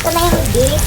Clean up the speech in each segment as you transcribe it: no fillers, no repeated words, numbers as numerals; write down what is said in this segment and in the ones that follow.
Ito na yung gate,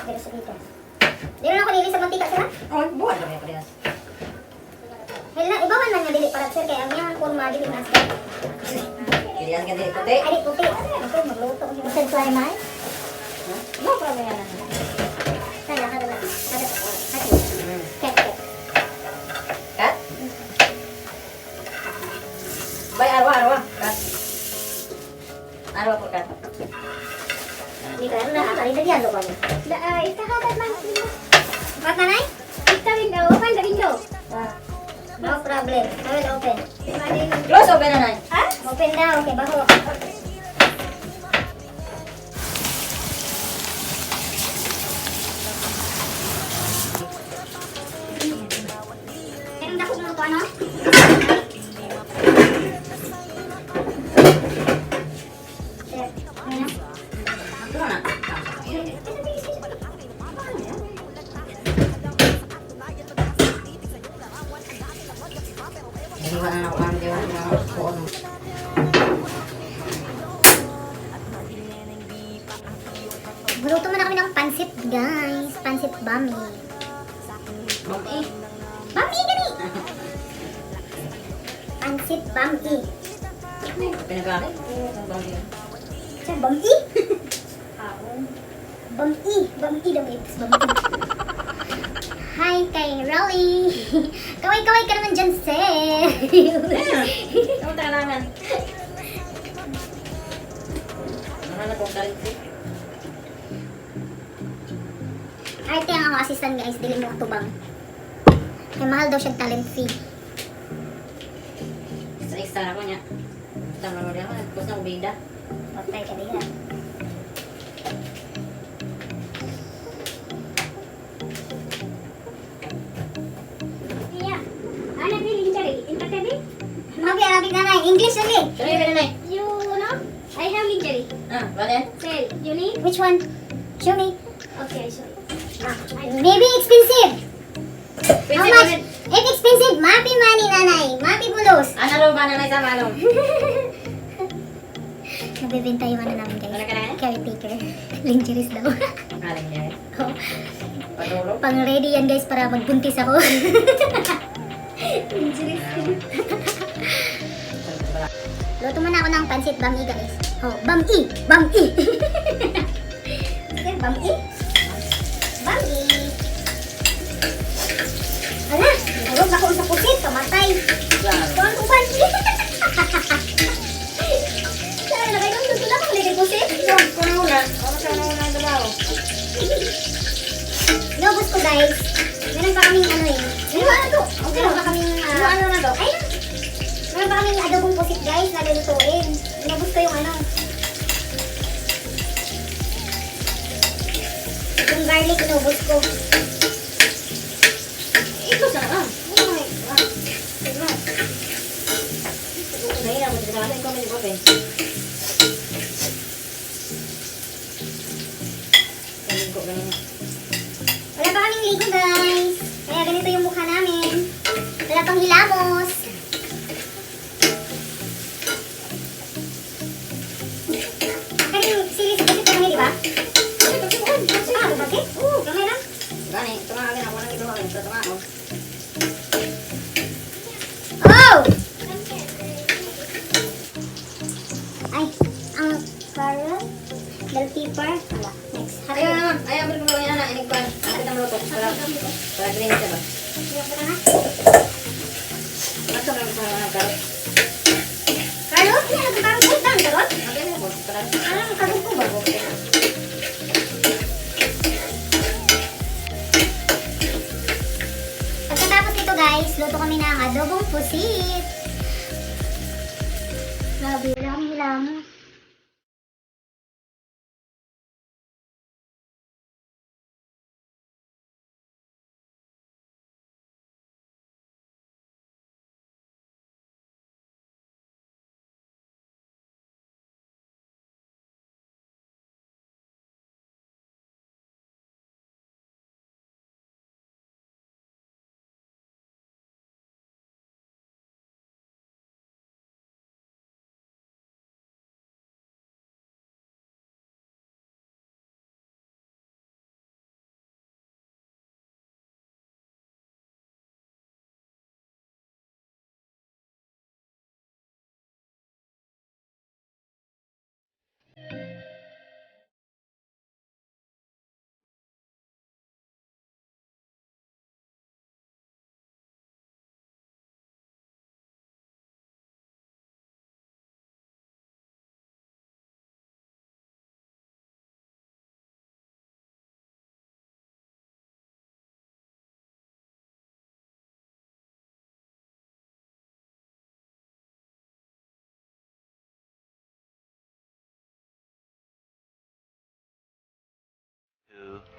Pero sa dito. Di na ako nili sa mantika, sir? Oh, buwan kami parehas. Hala, ibawan lang nga dili para sir kay ang iyang kurma dili na sir. Kilihan ka din puti. Ay, di puti. Ako magluto ko yung sir fly man. No problem yan. Kaya ka dala. Kada ko. Ket. Kat? Bay arwa. Kat. Arwa po kat. Di ka na ari diyan lo kami. Ikahabat man. Mat nanay? Ika window. Open the window. No problem. I will open. Close open na nai. Ha? Open daw, okay, baho. Kaya dako mo ko ano? Sir, ano na? Ano na? Iwan na ako ang diwan na ako. Magluto muna kami ng pansit, guys. Pansit bami. Okay. Bami gani! Pansit bami. Pinagkakit? Sir, bami? Bami. Bami daw ito. Bami. Hi kay Rolly. Kaway-kaway ka naman dyan, sir. Ano talangan? Ano na kong talent eh? Arte ang ako assistant, guys. Dili mo katubang. Kaya mahal daw siya talent fee. Extra ako niya. Tama mo rin ako. Nagpus ng bida. Patay ka diha. Yeah. Ano feeling Jerry? Interested? Arabic na na. English lagi. Sorry, ka na eh. You know? I have injury. Ah, what then? Sir, you need? Which one? Show me. Okay, so. Maybe expensive. Pwede How ba much? If expensive, mapi money, nanay. Mapi bulos. Ano ro ba na may sa malong? Nabibenta yung ano namin, Ano guys. ka na? Caretaker. Lingeries daw. Aling yan. Oh, Patulog. pang ready yan, guys, para magbuntis ako. Lingeries. Luto muna ako ng pansit bami, guys. Oh, bami! Bami! Okay, bami. Bami. Ala, nalog ako sa pusit, kamatay. Claro. Kuhan ko bami. Saan na kayo? Luto na kung lagay pusit. Kuno na. Ano sa ano na daw? Inubos ko, guys. Meron pa kaming ano eh. Meron to. Meron pa kaming Ano na to? ayun. Meron pa kaming adobong pusit, guys, na lulutuin. Inubos ko yung ano. Yung garlic, inubos ko. Ito sa na. Ito. Nahina mo sa akin ko may bote. Ligo ganyan. Wala pa kaming ligo, guys. Kaya ganito yung mukha namin. Wala pang hilamos. Kaning series kasi kami, di ba? Ah, bakit? Oo, kamay lang. Gani, tumaga na ako nang ito ako. Tumaga. Oh! Ay, ang carrot, bell pepper, wala. Next, Ayaw naman. Ayaw mo ko yan na inig pan. Ano kita maluto? Para green siya ba? Maso lang sa mga karot. Carrot? Yan, ang carrot. Ay, dami carrot? Ano yan po? Para Ang carrot ko ba? Pagkatapos nito, guys, luto kami ng adobong pusit. Grabe, wala kaming hilamos.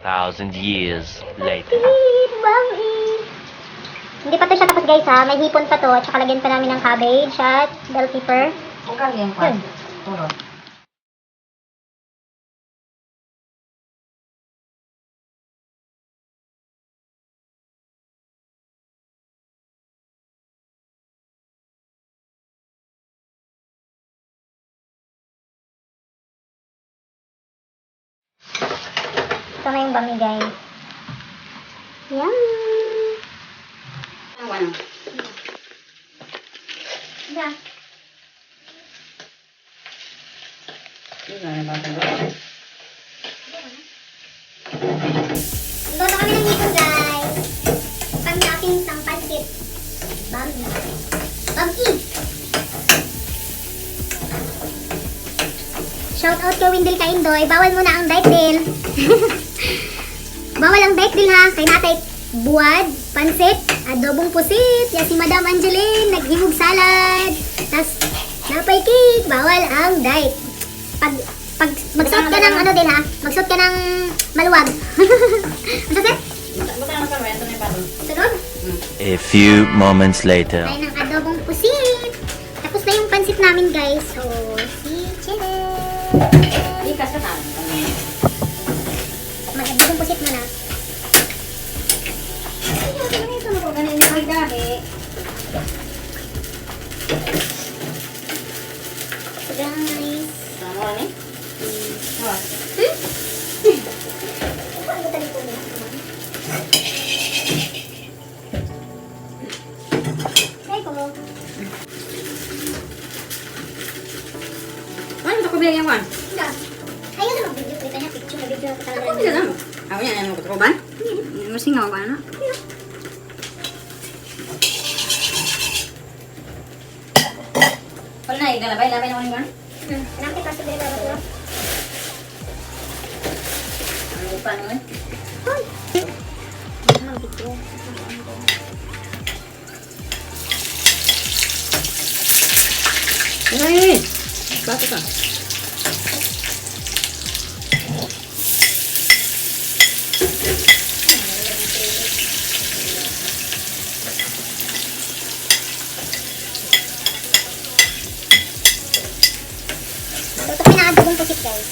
Thousand years later. Eat, bami! Hindi pa to siya tapos, guys, ha. May hipon pa to. At saka lagyan pa namin ng cabbage at bell pepper. Bukal yan pa. Puro. Ito na yung bami, guys. Yum! Ano ano? Yeah. Hindi na nabasa ko. Luto kami ng hipon, guys. Pang-toppings ng pansit. Bami. Bami! Shout out kay Windel Kaindoy. Bawal mo na ang diet deal. Bawal ang diet deal, ha. Kay natay buwad, pansit, adobong pusit. Yan si Madam Angeline, naghimog salad. Tas, napay cake. Bawal ang diet. Pag magsuot ka ng ano din, ha. Magsuot ka ng maluwag. Magsuot? Buka naman ka ba? Ito na yung patong. Sunod. A few moments later. Tayo ng adobong pusit. Tapos na yung pansit namin, guys. So, si Chile. Hindi ka sa tao. Mag-adobong na. Ito na ko ganun yung magdami. Guys. Tama ka ni? Oh. Ano tali po niya? Try ko mo. Ano sa kubilang yung one? Hindi. Ayaw na mag-video. Kita niya picture na video. Ako bisa lang. Ako niya, ano ko tukuban? Masingaw ka na. Wala na, igalabay-labay naman yung gano'n. Nanti pasti beli berapa tuh? Ano ko pa naman? Hoy. Emang gitu. Ay! Bakit ka? Ito pinakadugong pusit guys.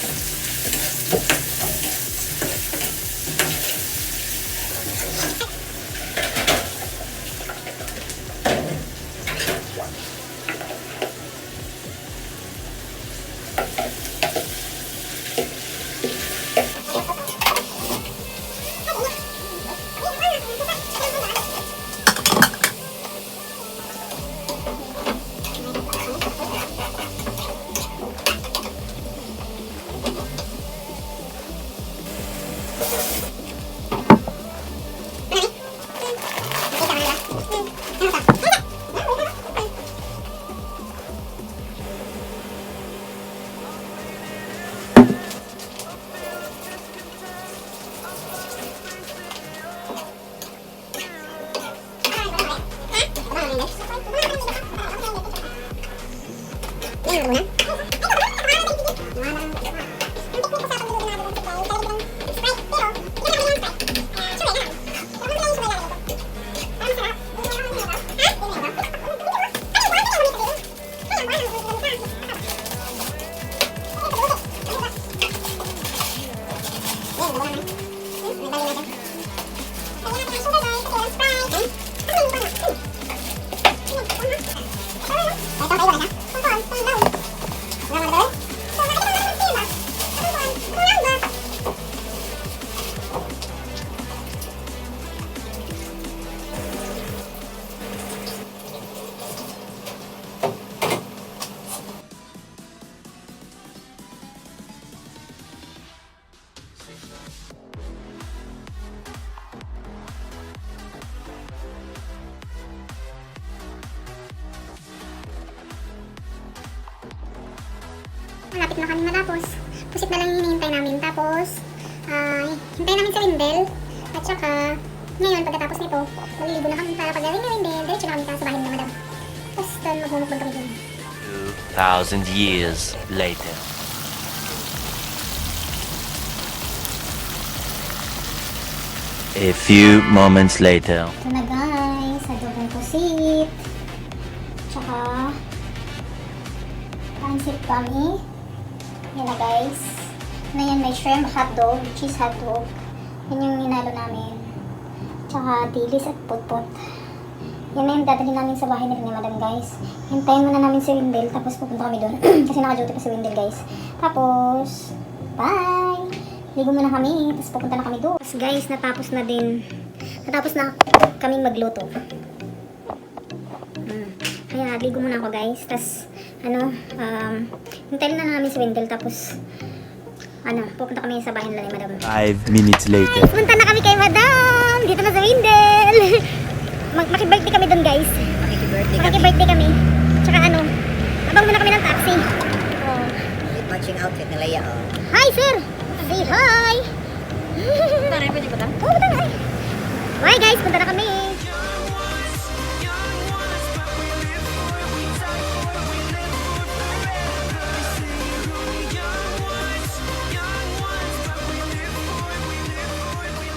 Malapit na kami matapos. Pusit na lang yung hinihintay namin. Tapos, hintayin namin sa Windel. At saka, ngayon, pagkatapos nito, maliligo na kami para pagdating na Windel. Diretso na kami sa bahay na madam. Tapos, doon magmumukbang kami dun. 2,000 years later. A few moments later. Ito na guys, adobong pusit. Tsaka, pancit kami. Yan na guys. Ngayon may shrimp hotdog, cheese hotdog. Yan yung ninalo namin. Tsaka dilis at putput. Yan na yung dadalhin namin sa bahay na rin ni madam guys. Hintayin muna namin si Windel, tapos pupunta kami doon. Kasi naka-duty pa si Windel guys. Tapos, bye! Ligo muna kami, tapos pupunta na kami doon. Tapos guys, natapos na din. Natapos na kaming magluto. Kaya ligo muna ako guys. Tapos, hintayin na namin si Windel. Tapos, pupunta kami sa bahay nila ni madam. 5 minutes later. Guys, punta na kami kay madam! Dito na sa Windel! Maki-birthday kami doon guys. Maki-birthday kami. Tsaka abang muna kami ng taxi. Oh. Matching outfit na Leia. Hi sir! Say hi! Tanay pa dito ba? Oo, punta na. Bye guys, punta na